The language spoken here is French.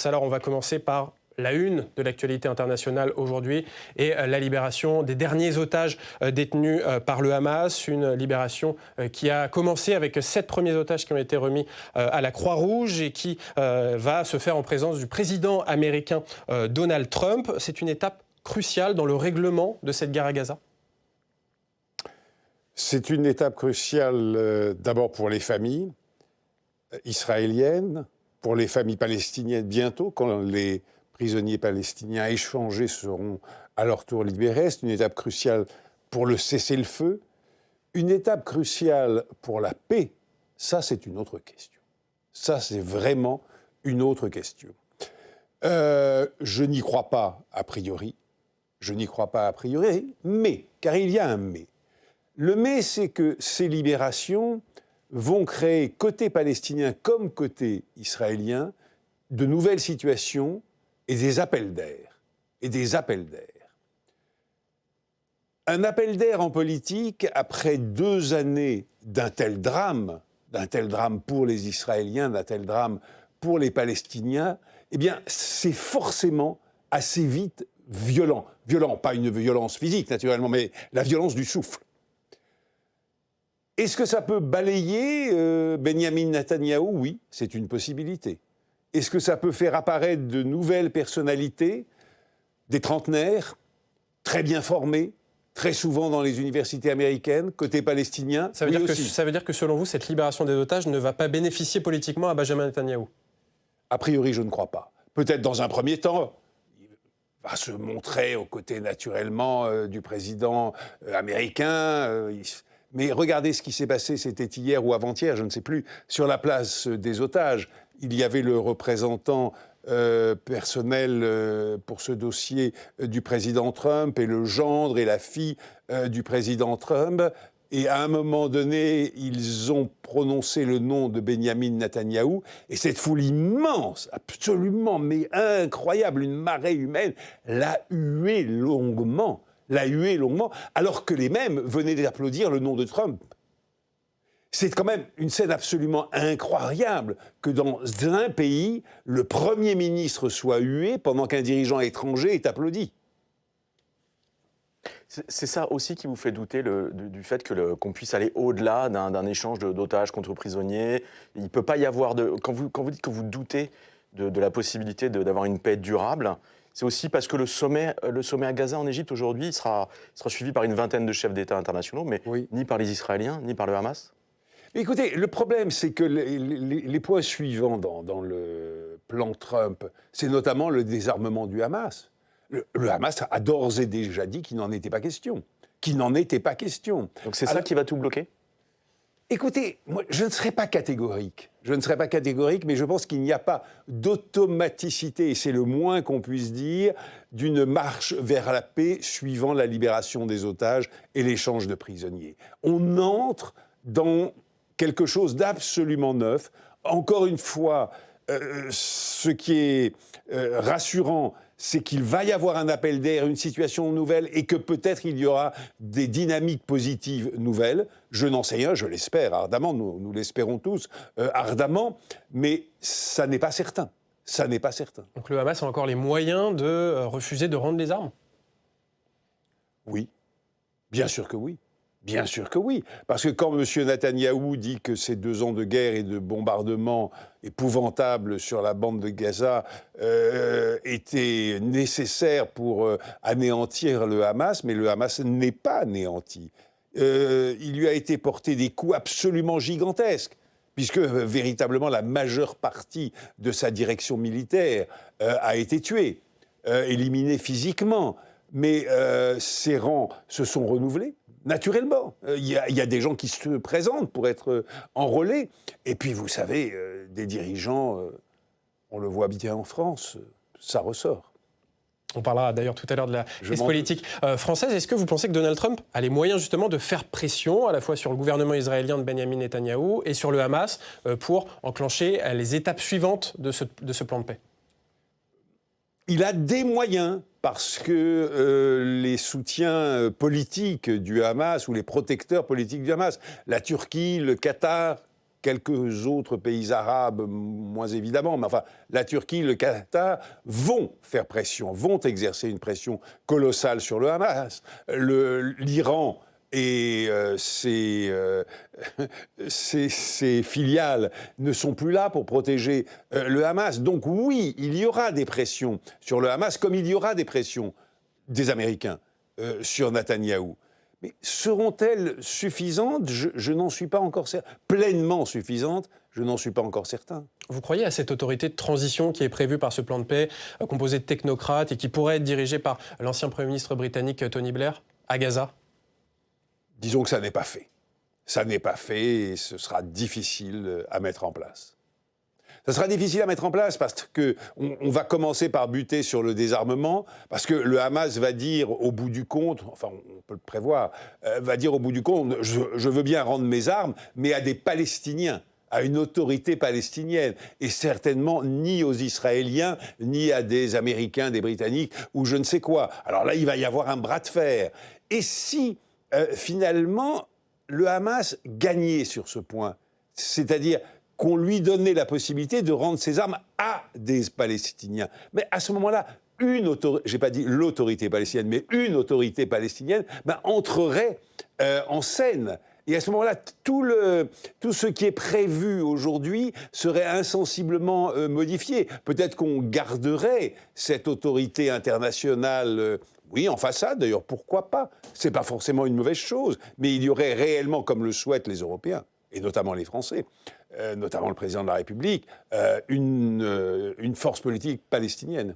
Alors on va commencer par la une de l'actualité internationale aujourd'hui et la libération des derniers otages détenus par le Hamas. Une libération qui a commencé avec 7 premiers otages qui ont été remis à la Croix-Rouge et qui va se faire en présence du président américain Donald Trump. C'est une étape cruciale dans le règlement de cette guerre à Gaza. C'est une étape cruciale d'abord pour les familles israéliennes, pour les familles palestiniennes bientôt, quand les prisonniers palestiniens échangés seront à leur tour libérés. C'est une étape cruciale pour le cessez-le-feu. Une étape cruciale pour la paix, ça c'est une autre question. Ça c'est vraiment une autre question. Je n'y crois pas a priori. Je n'y crois pas a priori, mais, car il y a un mais. Le mais, c'est que ces libérations vont créer, côté palestinien comme côté israélien, de nouvelles situations et des appels d'air. Un appel d'air en politique, après 2 années d'un tel drame pour les Israéliens, d'un tel drame pour les Palestiniens, eh bien, c'est forcément assez vite violent. Violent, pas une violence physique, naturellement, mais la violence du souffle. Est-ce que ça peut balayer Benyamin Netanyahou ? Oui, c'est une possibilité. Est-ce que ça peut faire apparaître de nouvelles personnalités, des trentenaires, très bien formés, très souvent dans les universités américaines, côté palestinien ? Ça veut dire que selon vous, cette libération des otages ne va pas bénéficier politiquement à Benjamin Netanyahou ? A priori, je ne crois pas. Peut-être dans un premier temps, il va se montrer aux côtés naturellement du président américain. Mais regardez ce qui s'est passé, c'était hier ou avant-hier, je ne sais plus, sur la place des otages. Il y avait le représentant personnel pour ce dossier du président Trump et le gendre et la fille du président Trump. Et à un moment donné, ils ont prononcé le nom de Benyamin Netanyahou. Et cette foule immense, absolument, mais incroyable, une marée humaine, l'a hué longuement, alors que les mêmes venaient d'applaudir le nom de Trump. C'est quand même une scène absolument incroyable que dans un pays, le Premier ministre soit hué pendant qu'un dirigeant étranger est applaudi. C'est ça aussi qui vous fait douter du fait qu'on puisse aller au-delà d'un échange d'otages contre prisonniers. Il ne peut pas y avoir de... Quand vous dites que vous doutez de la possibilité d'avoir une paix durable, c'est aussi parce que le sommet à Gaza en Égypte aujourd'hui il sera suivi par une vingtaine de chefs d'État internationaux, mais oui, ni par les Israéliens, ni par le Hamas. Mais écoutez, le problème, c'est que les points suivants dans le plan Trump, c'est notamment le désarmement du Hamas. Le Hamas a d'ores et déjà dit qu'il n'en était pas question. Donc c'est ça qui va tout bloquer ? Écoutez, moi, je ne serais pas catégorique, mais je pense qu'il n'y a pas d'automaticité, et c'est le moins qu'on puisse dire, d'une marche vers la paix suivant la libération des otages et l'échange de prisonniers. On entre dans quelque chose d'absolument neuf. Encore une fois, ce qui est rassurant, c'est qu'il va y avoir un appel d'air, une situation nouvelle, et que peut-être il y aura des dynamiques positives nouvelles. Je n'en sais rien, je l'espère ardemment, nous l'espérons tous ardemment, mais ça n'est pas certain. Donc le Hamas a encore les moyens de refuser de rendre les armes ? Oui, bien sûr que oui. Bien sûr que oui, parce que quand M. Netanyahou dit que ces 2 ans de guerre et de bombardements épouvantables sur la bande de Gaza étaient nécessaires pour anéantir le Hamas, mais le Hamas n'est pas anéanti. Il lui a été porté des coups absolument gigantesques, puisque véritablement la majeure partie de sa direction militaire a été tuée, éliminée physiquement, mais ses rangs se sont renouvelés. Naturellement, il y a des gens qui se présentent pour être enrôlés. Et puis, vous savez, des dirigeants, on le voit bien en France, ça ressort. On parlera d'ailleurs tout à l'heure de la crise politique française. Est-ce que vous pensez que Donald Trump a les moyens justement de faire pression à la fois sur le gouvernement israélien de Benyamin Netanyahou et sur le Hamas pour enclencher les étapes suivantes de ce plan de paix ? Il a des moyens, parce que les soutiens politiques du Hamas ou les protecteurs politiques du Hamas, la Turquie, le Qatar, quelques autres pays arabes, moins évidemment, mais enfin, la Turquie, le Qatar vont faire pression, vont exercer une pression colossale sur le Hamas. L'Iran et ses filiales ne sont plus là pour protéger le Hamas. Donc oui, il y aura des pressions sur le Hamas, comme il y aura des pressions des Américains sur Netanyahou. Mais seront-elles suffisantes? Je n'en suis pas encore certain. Pleinement suffisantes, je n'en suis pas encore certain. Vous croyez à cette autorité de transition qui est prévue par ce plan de paix, composé de technocrates et qui pourrait être dirigée par l'ancien Premier ministre britannique Tony Blair, à Gaza? Disons que ça n'est pas fait. Ça n'est pas fait et ce sera difficile à mettre en place. Ça sera difficile à mettre en place parce qu'on va commencer par buter sur le désarmement, parce que le Hamas va dire au bout du compte, enfin on peut le prévoir, va dire au bout du compte, je veux bien rendre mes armes, mais à des Palestiniens, à une autorité palestinienne, et certainement ni aux Israéliens, ni à des Américains, des Britanniques, ou je ne sais quoi. Alors là, il va y avoir un bras de fer. Et si, finalement, le Hamas gagnait sur ce point, c'est-à-dire qu'on lui donnait la possibilité de rendre ses armes à des Palestiniens. Mais à ce moment-là, j'ai pas dit l'autorité palestinienne, mais une autorité palestinienne entrerait en scène. Et à ce moment-là, tout ce qui est prévu aujourd'hui serait insensiblement modifié. Peut-être qu'on garderait cette autorité internationale, oui, en façade d'ailleurs, pourquoi pas? C'est pas forcément une mauvaise chose, mais il y aurait réellement, comme le souhaitent les Européens, et notamment les Français, notamment le président de la République, une force politique palestinienne.